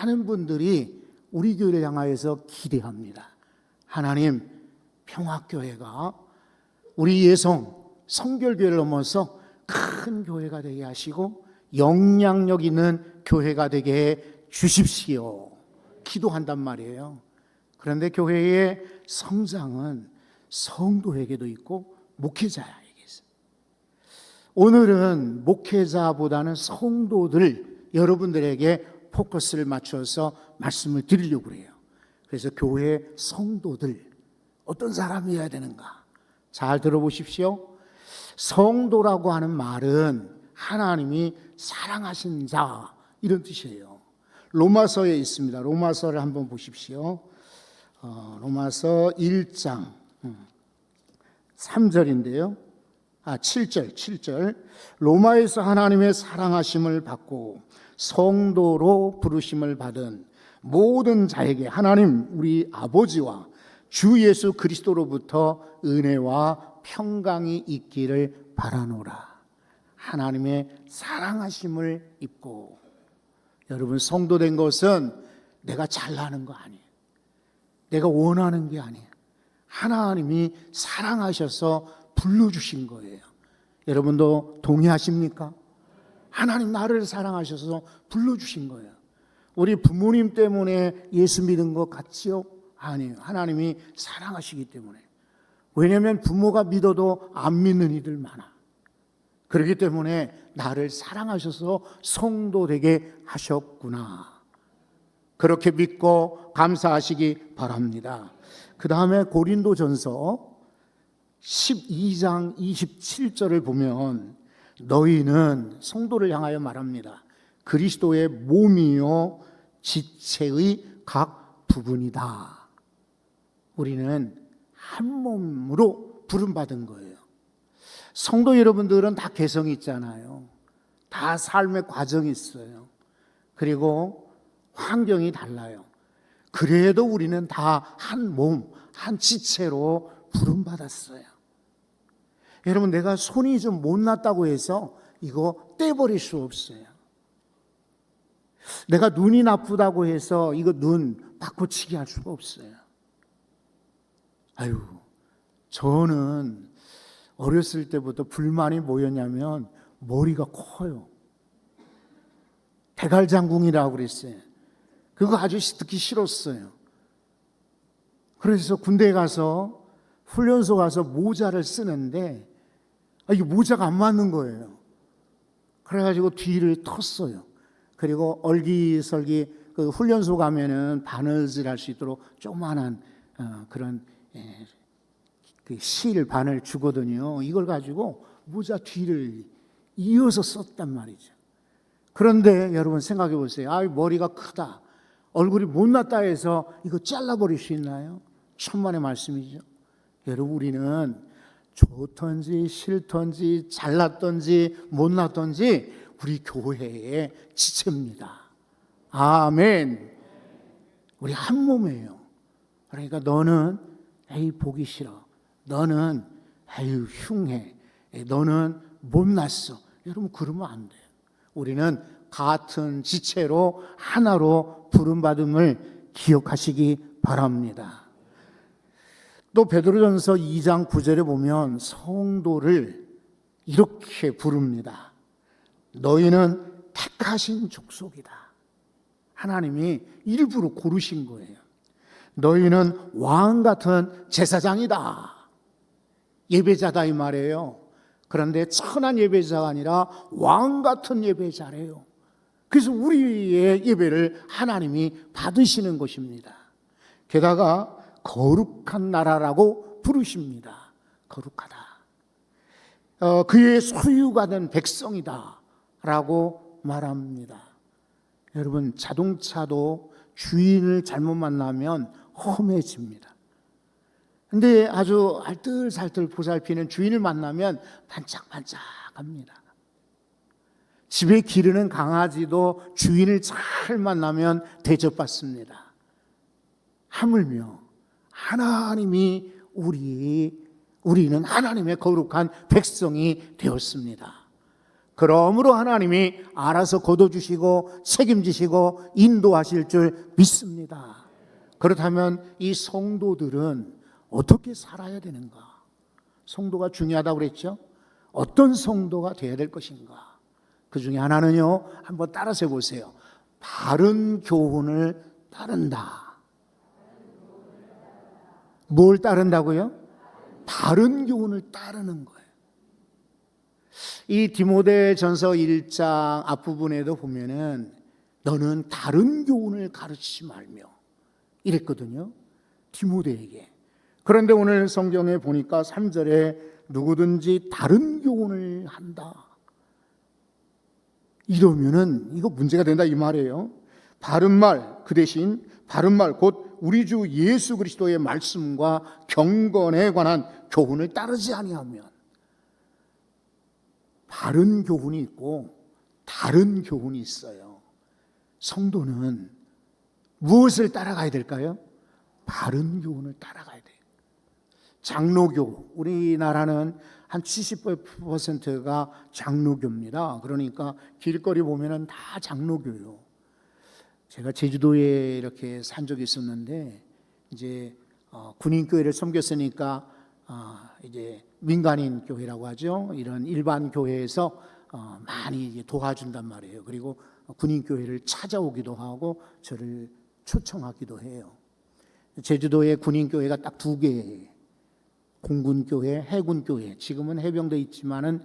많은 분들이 우리 교회를 향하여서 기대합니다. 하나님, 평화교회가 우리 예성 성결교회를 넘어서 큰 교회가 되게 하시고 영향력 있는 교회가 되게 해 주십시오. 기도한단 말이에요. 그런데 교회의 성장은 성도에게도 있고 목회자에게 있어요. 오늘은 목회자보다는 성도들 여러분들에게 포커스를 맞춰서 말씀을 드리려고 해요. 그래서 교회 성도들 어떤 사람이어야 되는가? 잘 들어보십시오. 성도라고 하는 말은 하나님이 사랑하신 자 이런 뜻이에요. 로마서에 있습니다. 로마서를 한번 보십시오. 로마서 1장 3절인데요. 7절. 로마에서 하나님의 사랑하심을 받고 성도로 부르심을 받은 모든 자에게 하나님 우리 아버지와 주 예수 그리스도로부터 은혜와 평강이 있기를 바라노라. 하나님의 사랑하심을 입고, 여러분 성도된 것은 내가 잘나는 거 아니에요. 내가 원하는 게 아니에요. 하나님이 사랑하셔서 불러주신 거예요. 여러분도 동의하십니까? 하나님 나를 사랑하셔서 불러주신 거예요. 우리 부모님 때문에 예수 믿은 것 같지요? 아니에요. 하나님이 사랑하시기 때문에. 왜냐하면 부모가 믿어도 안 믿는 이들 많아. 그렇기 때문에 나를 사랑하셔서 성도 되게 하셨구나. 그렇게 믿고 감사하시기 바랍니다. 그 다음에 고린도전서 12장 27절을 보면 너희는 성도를 향하여 말합니다. 그리스도의 몸이요 지체의 각 부분이다. 우리는 한 몸으로 부름받은 거예요. 성도 여러분들은 다 개성이 있잖아요. 다 삶의 과정이 있어요. 그리고 환경이 달라요. 그래도 우리는 다 한 몸, 한 지체로 부름받았어요. 여러분, 내가 손이 좀 못났다고 해서 이거 떼버릴 수 없어요. 내가 눈이 나쁘다고 해서 이거 눈 바꿔치기 할 수가 없어요. 아유, 저는 어렸을 때부터 불만이 뭐였냐면 머리가 커요. 대갈장궁이라고 그랬어요. 그거 아주 듣기 싫었어요. 그래서 군대에 가서 훈련소 가서 모자를 쓰는데 이게 모자가 안 맞는 거예요. 그래가지고 뒤를 텄어요. 그리고 얼기설기 그 훈련소 가면은 바느질 할 수 있도록 조그만한 그런 그 실 바늘 주거든요. 이걸 가지고 모자 뒤를 이어서 썼단 말이죠. 그런데 여러분 생각해 보세요. 머리가 크다, 얼굴이 못났다 해서 이거 잘라버릴 수 있나요? 천만의 말씀이죠. 여러분, 우리는 좋던지 싫던지 잘났던지 못났던지 우리 교회의 지체입니다. 아멘. 우리 한 몸이에요. 그러니까 너는 보기 싫어, 너는 흉해, 너는 못났어, 여러분 그러면 안 돼요. 우리는 같은 지체로 하나로 부름받음을 기억하시기 바랍니다. 또 베드로전서 2장 9절에 보면 성도를 이렇게 부릅니다. 너희는 택하신 족속이다. 하나님이 일부러 고르신 거예요. 너희는 왕 같은 제사장이다. 예배자다 이 말이에요. 그런데 천한 예배자가 아니라 왕 같은 예배자래요. 그래서 우리의 예배를 하나님이 받으시는 것입니다. 게다가 거룩한 나라라고 부르십니다. 거룩하다. 그의 소유가 된 백성이다 라고 말합니다. 여러분, 자동차도 주인을 잘못 만나면 험해집니다. 근데 아주 알뜰살뜰 보살피는 주인을 만나면 반짝반짝합니다. 집에 기르는 강아지도 주인을 잘 만나면 대접받습니다. 하물며 하나님이 우리는 하나님의 거룩한 백성이 되었습니다. 그러므로 하나님이 알아서 거둬주시고 책임지시고 인도하실 줄 믿습니다. 그렇다면 이 성도들은 어떻게 살아야 되는가? 성도가 중요하다고 그랬죠? 어떤 성도가 되어야 될 것인가? 그 중에 하나는요, 한번 따라서 해보세요. 바른 교훈을 따른다. 뭘 따른다고요? 바른 교훈을 따르는 거예요. 이 디모데전서 1장 앞부분에도 보면은 너는 다른 교훈을 가르치지 말며 이랬거든요, 디모데에게. 그런데 오늘 성경에 보니까 3절에 누구든지 다른 교훈을 한다, 이러면은 이거 문제가 된다 이 말이에요. 바른 말, 그 대신 바른 말 곧 우리 주 예수 그리스도의 말씀과 경건에 관한 교훈을 따르지 아니하면, 바른 교훈이 있고 다른 교훈이 있어요. 성도는 무엇을 따라가야 될까요? 바른 교훈을 따라가야 돼요. 장로교, 우리나라는 한 70%가 장로교입니다. 그러니까 길거리 보면은 다 장로교요. 제가 제주도에 이렇게 산 적이 있었는데, 이제 군인교회를 섬겼으니까 이제 민간인 교회라고 하죠. 이런 일반 교회에서 많이 도와준단 말이에요. 그리고 군인교회를 찾아오기도 하고 저를 초청하기도 해요. 제주도에 군인교회가 딱 2개, 공군교회, 해군교회. 지금은 해병대 있지만은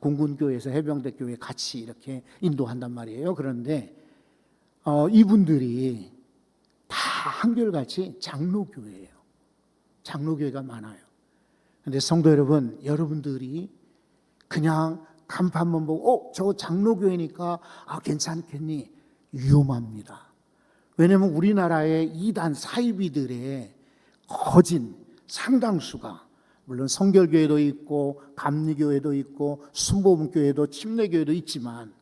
공군교회에서 해병대 교회 같이 이렇게 인도한단 말이에요. 그런데 이분들이 다 한결같이 장로교회예요. 장로교회가 많아요. 그런데 성도 여러분, 여러분들이 그냥 간판만 보고 저거 장로교회니까 괜찮겠니? 위험합니다. 왜냐하면 우리나라의 이단 사이비들의 거진 상당수가, 물론 성결교회도 있고 감리교회도 있고 순복음교회도 침례교회도 있지만,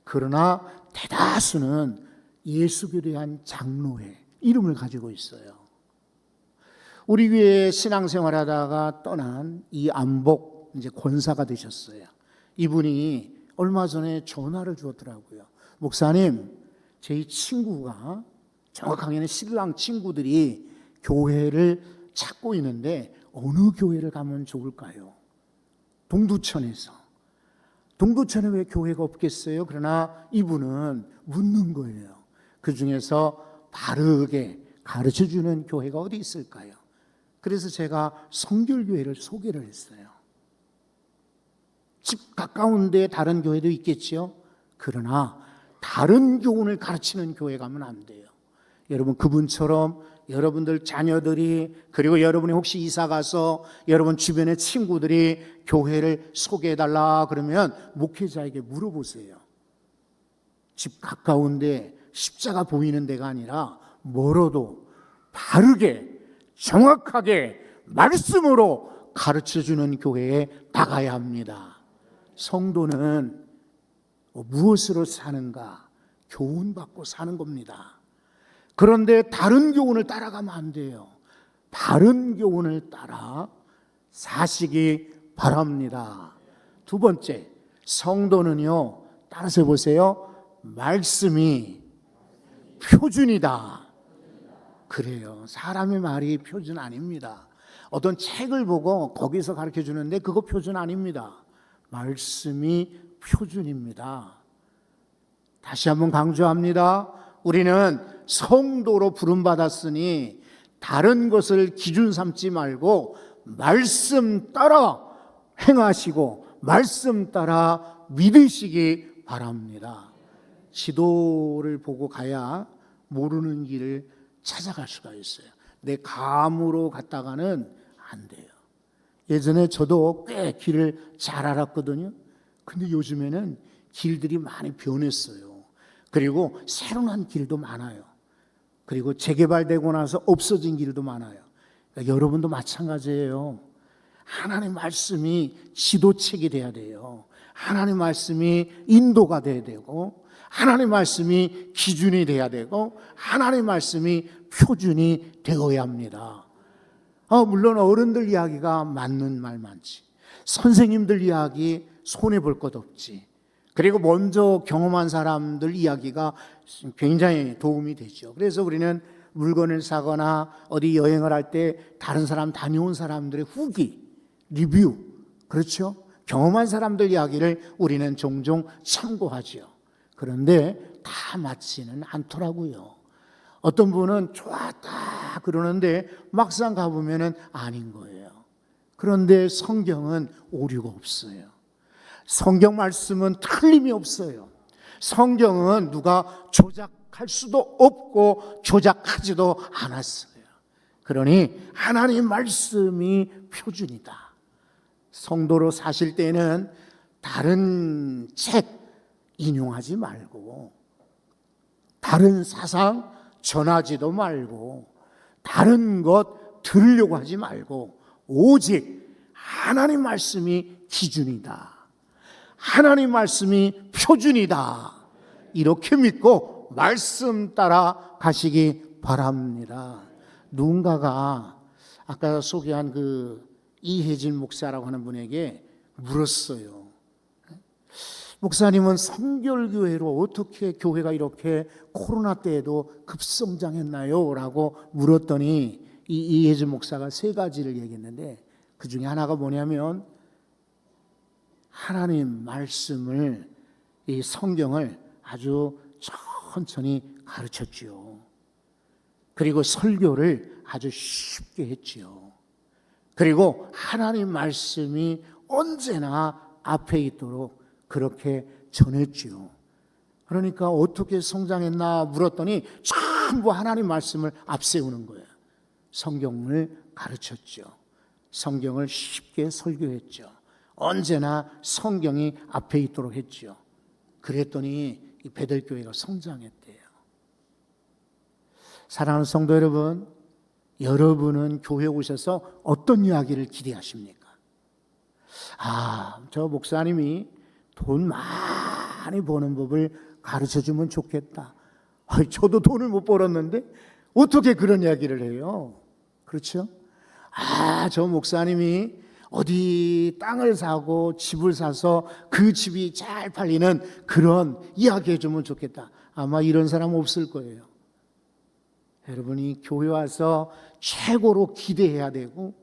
그러나 대다수는 예수교대한 장로회 이름을 가지고 있어요. 우리 교회에 신앙생활하다가 떠난 이 안복 이제 권사가 되셨어요. 이분이 얼마 전에 전화를 주었더라고요. 목사님, 제 친구가, 정확하게는 신랑 친구들이 교회를 찾고 있는데 어느 교회를 가면 좋을까요? 동두천에서. 동두천에 왜 교회가 없겠어요? 그러나 이분은 묻는 거예요. 그 중에서 바르게 가르쳐주는 교회가 어디 있을까요? 그래서 제가 성결교회를 소개를 했어요. 집 가까운 데 다른 교회도 있겠지요. 그러나 다른 교훈을 가르치는 교회 가면 안 돼요. 여러분, 그분처럼 여러분들 자녀들이, 그리고 여러분이 혹시 이사 가서 여러분 주변의 친구들이 교회를 소개해달라 그러면 목회자에게 물어보세요. 집 가까운데 십자가 보이는 데가 아니라 멀어도 바르게 정확하게 말씀으로 가르쳐주는 교회에 나가야 합니다. 성도는 무엇으로 사는가? 교훈받고 사는 겁니다. 그런데 다른 교훈을 따라가면 안 돼요. 바른 교훈을 따라 사시기 바랍니다. 2번째, 성도는요, 따라서 보세요. 말씀이 표준이다. 그래요. 사람의 말이 표준 아닙니다. 어떤 책을 보고 거기서 가르쳐 주는데 그거 표준 아닙니다. 말씀이 표준입니다. 다시 한번 강조합니다. 우리는 성도로 부름받았으니 다른 것을 기준 삼지 말고 말씀 따라 행하시고 말씀 따라 믿으시기 바랍니다. 지도를 보고 가야 모르는 길을 찾아갈 수가 있어요. 내 감으로 갔다가는 안 돼요. 예전에 저도 꽤 길을 잘 알았거든요. 근데 요즘에는 길들이 많이 변했어요. 그리고 새로 난 길도 많아요. 그리고 재개발되고 나서 없어진 길도 많아요. 그러니까 여러분도 마찬가지예요. 하나님의 말씀이 지도책이 돼야 돼요. 하나님의 말씀이 인도가 돼야 되고, 하나님의 말씀이 기준이 돼야 되고, 하나님의 말씀이 표준이 되어야 합니다. 물론 어른들 이야기가 맞는 말 많지, 선생님들 이야기 손해볼 것 없지. 그리고 먼저 경험한 사람들 이야기가 굉장히 도움이 되죠. 그래서 우리는 물건을 사거나 어디 여행을 할 때 다른 사람, 다녀온 사람들의 후기, 리뷰, 그렇죠? 경험한 사람들 이야기를 우리는 종종 참고하죠. 그런데 다 맞지는 않더라고요. 어떤 분은 좋았다 그러는데 막상 가보면 아닌 거예요. 그런데 성경은 오류가 없어요. 성경 말씀은 틀림이 없어요. 성경은 누가 조작할 수도 없고 조작하지도 않았어요. 그러니 하나님 말씀이 표준이다. 성도로 사실 때는 다른 책 인용하지 말고, 다른 사상 전하지도 말고, 다른 것 들으려고 하지 말고, 오직 하나님 말씀이 기준이다. 하나님 말씀이 표준이다. 이렇게 믿고 말씀 따라 가시기 바랍니다. 누군가가 아까 소개한 그 이혜진 목사라고 하는 분에게 물었어요. 목사님은 성결교회로 어떻게 교회가 이렇게 코로나 때에도 급성장했나요? 라고 물었더니 이 이혜진 목사가 세 가지를 얘기했는데 그 중에 하나가 뭐냐면 하나님 말씀을, 이 성경을 아주 천천히 가르쳤지요. 그리고 설교를 아주 쉽게 했지요. 그리고 하나님 말씀이 언제나 앞에 있도록 그렇게 전했지요. 그러니까 어떻게 성장했나 물었더니 전부 하나님 말씀을 앞세우는 거예요. 성경을 가르쳤죠. 성경을 쉽게 설교했죠. 언제나 성경이 앞에 있도록 했죠. 그랬더니 이 베델교회가 성장했대요. 사랑하는 성도 여러분, 여러분은 교회 오셔서 어떤 이야기를 기대하십니까? 저 목사님이 돈 많이 버는 법을 가르쳐주면 좋겠다. 저도 돈을 못 벌었는데 어떻게 그런 이야기를 해요? 그렇죠? 저 목사님이 어디 땅을 사고 집을 사서 그 집이 잘 팔리는 그런 이야기 해주면 좋겠다. 아마 이런 사람 없을 거예요. 여러분이 교회 와서 최고로 기대해야 되고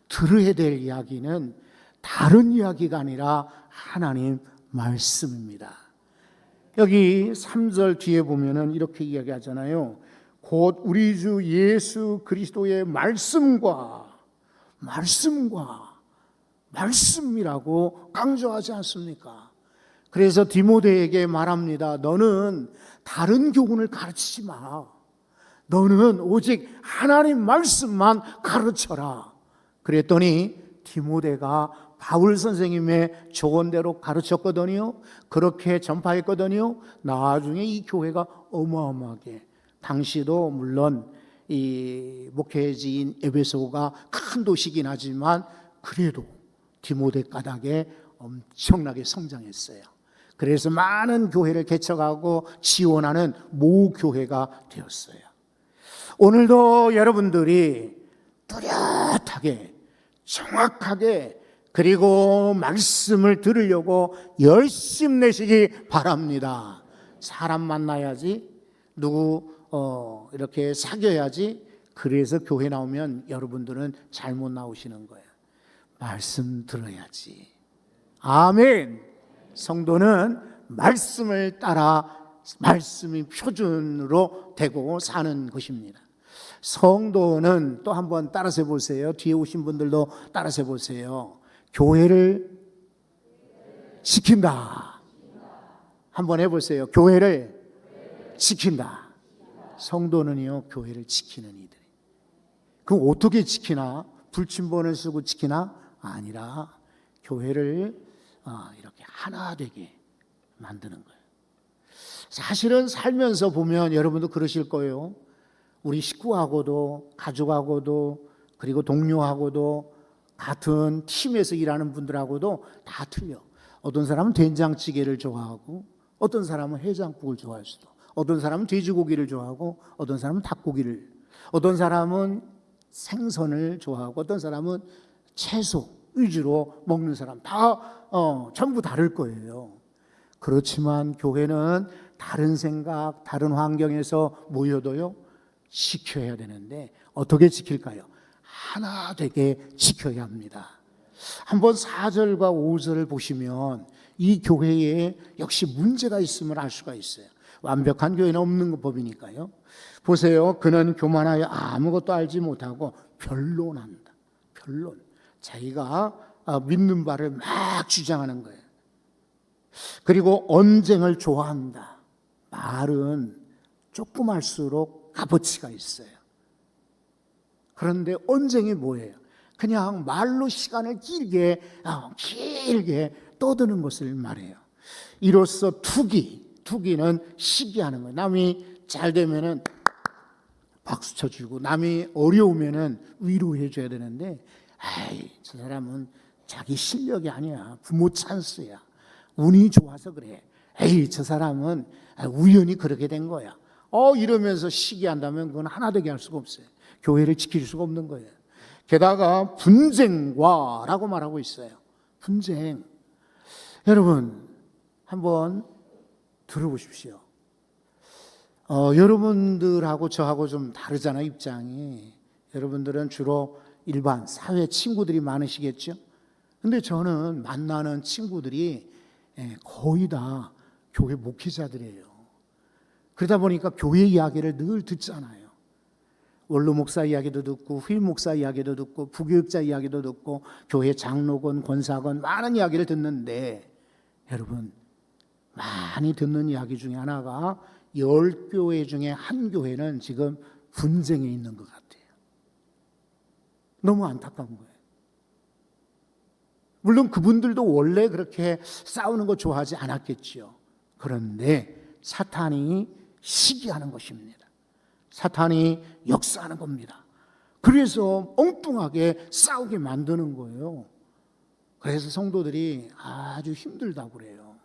들어야 될 이야기는 다른 이야기가 아니라 하나님 말씀입니다. 여기 3절 뒤에 보면은 이렇게 이야기하잖아요. 곧 우리 주 예수 그리스도의 말씀이라고 강조하지 않습니까? 그래서 디모데에게 말합니다. 너는 다른 교훈을 가르치지 마. 너는 오직 하나님 말씀만 가르쳐라. 그랬더니 디모데가 바울 선생님의 조언대로 가르쳤거든요. 그렇게 전파했거든요. 나중에 이 교회가 어마어마하게, 당시도 물론 이 목회지인 에베소가 큰 도시긴 하지만 그래도 디모데 까닭에 엄청나게 성장했어요. 그래서 많은 교회를 개척하고 지원하는 모교회가 되었어요. 오늘도 여러분들이 뚜렷하게, 정확하게, 그리고 말씀을 들으려고 열심 내시기 바랍니다. 사람 만나야지, 누구 이렇게 사귀어야지. 그래서 교회 나오면 여러분들은 잘못 나오시는 거예요. 말씀 들어야지. 아멘. 성도는 말씀을 따라, 말씀이 표준으로 되고 사는 것입니다. 성도는 또 한번 따라서 해보세요. 뒤에 오신 분들도 따라서 해보세요. 교회를 지킨다. 한번 해보세요. 교회를 지킨다. 성도는요, 교회를 지키는 이들. 그럼 어떻게 지키나? 불침번을 쓰고 지키나? 아니라 교회를 이렇게 하나 되게 만드는 거예요. 사실은 살면서 보면 여러분도 그러실 거예요. 우리 식구하고도, 가족하고도, 그리고 동료하고도, 같은 팀에서 일하는 분들하고도 다 틀려. 어떤 사람은 된장찌개를 좋아하고, 어떤 사람은 해장국을 좋아할 수도, 어떤 사람은 돼지고기를 좋아하고, 어떤 사람은 닭고기를, 어떤 사람은 생선을 좋아하고, 어떤 사람은 채소 위주로 먹는 사람, 다 전부 다를 거예요. 그렇지만 교회는 다른 생각, 다른 환경에서 모여도요, 지켜야 되는데 어떻게 지킬까요? 하나 되게 지켜야 합니다. 한번 4절과 5절을 보시면 이 교회에 역시 문제가 있음을 알 수가 있어요. 완벽한 교회는 없는 법이니까요. 보세요. 그는 교만하여 아무것도 알지 못하고 변론한다. 변론. 자기가 믿는 바를 막 주장하는 거예요. 그리고 언쟁을 좋아한다. 말은 조금 할수록 값어치가 있어요. 그런데 언쟁이 뭐예요? 그냥 말로 시간을 길게 떠드는 것을 말해요. 이로써 투기는 시기하는 거예요. 남이 잘 되면은 박수 쳐주고, 남이 어려우면은 위로해 줘야 되는데, 저 사람은 자기 실력이 아니야. 부모 찬스야. 운이 좋아서 그래. 저 사람은 우연히 그렇게 된 거야. 이러면서 시기한다면 그건 하나 되게 할 수가 없어요. 교회를 지킬 수가 없는 거예요. 게다가 분쟁과라고 말하고 있어요. 분쟁. 여러분 한번 들어보십시오. 여러분들하고 저하고 좀 다르잖아요, 입장이. 여러분들은 주로 일반 사회 친구들이 많으시겠죠. 근데 저는 만나는 친구들이 거의 다 교회 목회자들이에요. 그러다 보니까 교회 이야기를 늘 듣잖아요. 원로 목사 이야기도 듣고, 후임 목사 이야기도 듣고, 부교육자 이야기도 듣고, 교회 장로건 권사건 많은 이야기를 듣는데, 여러분 많이 듣는 이야기 중에 하나가 10교회 중에 한 교회는 지금 분쟁에 있는 것 같아요. 너무 안타까운 거예요. 물론 그분들도 원래 그렇게 싸우는 거 좋아하지 않았겠지요. 그런데 사탄이 시기하는 것입니다. 사탄이 역사하는 겁니다. 그래서 엉뚱하게 싸우게 만드는 거예요. 그래서 성도들이 아주 힘들다고 그래요.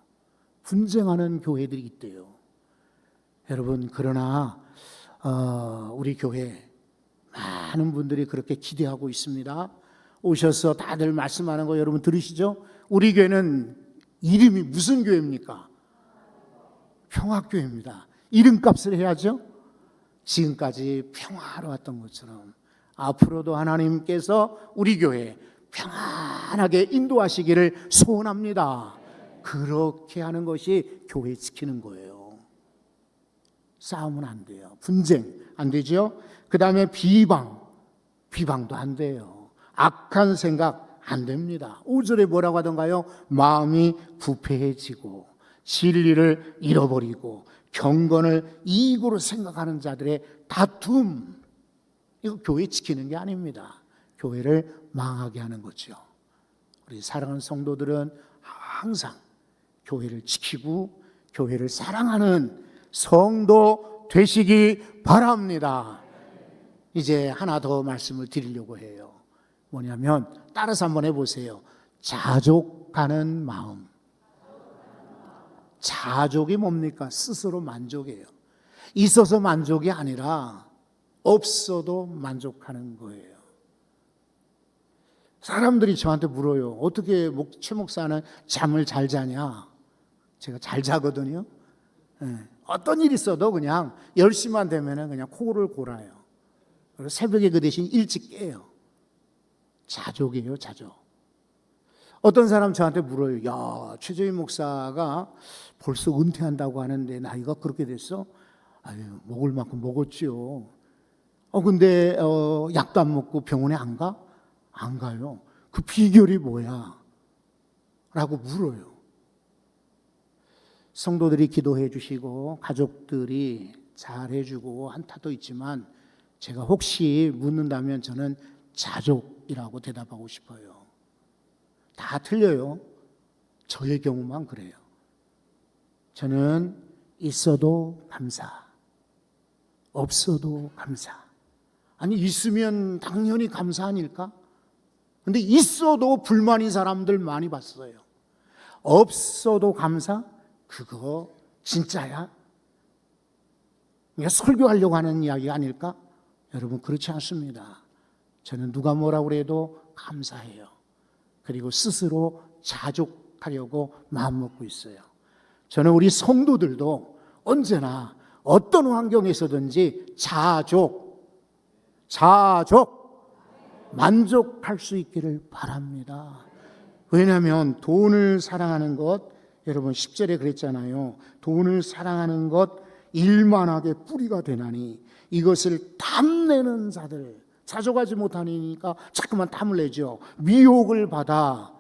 분쟁하는 교회들이 있대요. 여러분, 그러나 우리 교회 많은 분들이 그렇게 기대하고 있습니다. 오셔서 다들 말씀하는 거 여러분 들으시죠? 우리 교회는 이름이 무슨 교회입니까? 평화교회입니다. 이름값을 해야죠. 지금까지 평화로웠던 것처럼 앞으로도 하나님께서 우리 교회 평안하게 인도하시기를 소원합니다. 그렇게 하는 것이 교회 지키는 거예요. 싸움은 안 돼요. 분쟁 안 되죠. 그 다음에 비방도 안 돼요. 악한 생각 안 됩니다. 5절에 뭐라고 하던가요? 마음이 부패해지고 진리를 잃어버리고 경건을 이익으로 생각하는 자들의 다툼. 이거 교회 지키는 게 아닙니다. 교회를 망하게 하는 거죠. 우리 사랑하는 성도들은 항상 교회를 지키고 교회를 사랑하는 성도 되시기 바랍니다. 이제 하나 더 말씀을 드리려고 해요. 뭐냐면 따라서 한번 해보세요. 자족하는 마음. 자족이 뭡니까? 스스로 만족이에요. 있어서 만족이 아니라 없어도 만족하는 거예요. 사람들이 저한테 물어요. 어떻게 최 목사는 잠을 잘 자냐? 제가 잘 자거든요. 어떤 일이 있어도 그냥 10시만 되면 그냥 코를 골아요. 그리고 새벽에 그 대신 일찍 깨요. 자족이에요, 자족. 어떤 사람 저한테 물어요. 야, 최재인 목사가 벌써 은퇴한다고 하는데 나이가 그렇게 됐어? 아유, 먹을 만큼 먹었지요. 근데 약도 안 먹고 병원에 안 가? 안 가요. 그 비결이 뭐야? 라고 물어요. 성도들이 기도해 주시고 가족들이 잘해 주고 한타도 있지만 제가 혹시 묻는다면 저는 자족이라고 대답하고 싶어요. 다 틀려요. 저의 경우만 그래요. 저는 있어도 감사, 없어도 감사. 아니, 있으면 당연히 감사 아닐까? 근데 있어도 불만인 사람들 많이 봤어요. 없어도 감사? 그거 진짜야? 그러니까 설교하려고 하는 이야기 아닐까? 여러분, 그렇지 않습니다. 저는 누가 뭐라고 그래도 감사해요. 그리고 스스로 자족하려고 마음먹고 있어요. 저는 우리 성도들도 언제나 어떤 환경에서든지 만족할 수 있기를 바랍니다. 왜냐하면 돈을 사랑하는 것, 여러분 10절에 그랬잖아요. 돈을 사랑하는 것 일만하게 뿌리가 되나니 이것을 탐내는 자들, 자족하지 못하니까 자꾸만 탐을 내죠. 미혹을 받아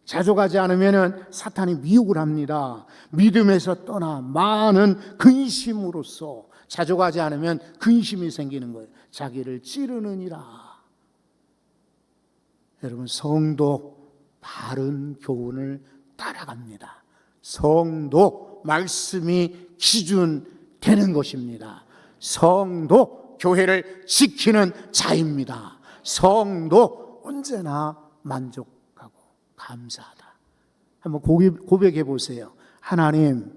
자족하지 않으면 사탄이 미혹을 합니다. 믿음에서 떠나 많은 근심으로써 자족하지 않으면 근심이 생기는 거예요. 자기를 찌르느니라. 여러분, 성도 바른 교훈을 따라갑니다. 성도 말씀이 기준 되는 것입니다. 성도 교회를 지키는 자입니다. 성도 언제나 만족하고 감사하다. 한번 고백해 보세요. 하나님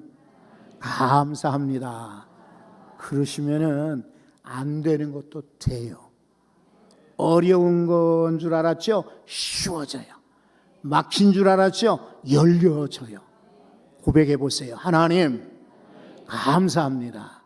감사합니다. 그러시면은 안 되는 것도 돼요. 어려운 건 줄 알았죠? 쉬워져요. 막힌 줄 알았죠? 열려져요. 고백해 보세요. 하나님 감사합니다.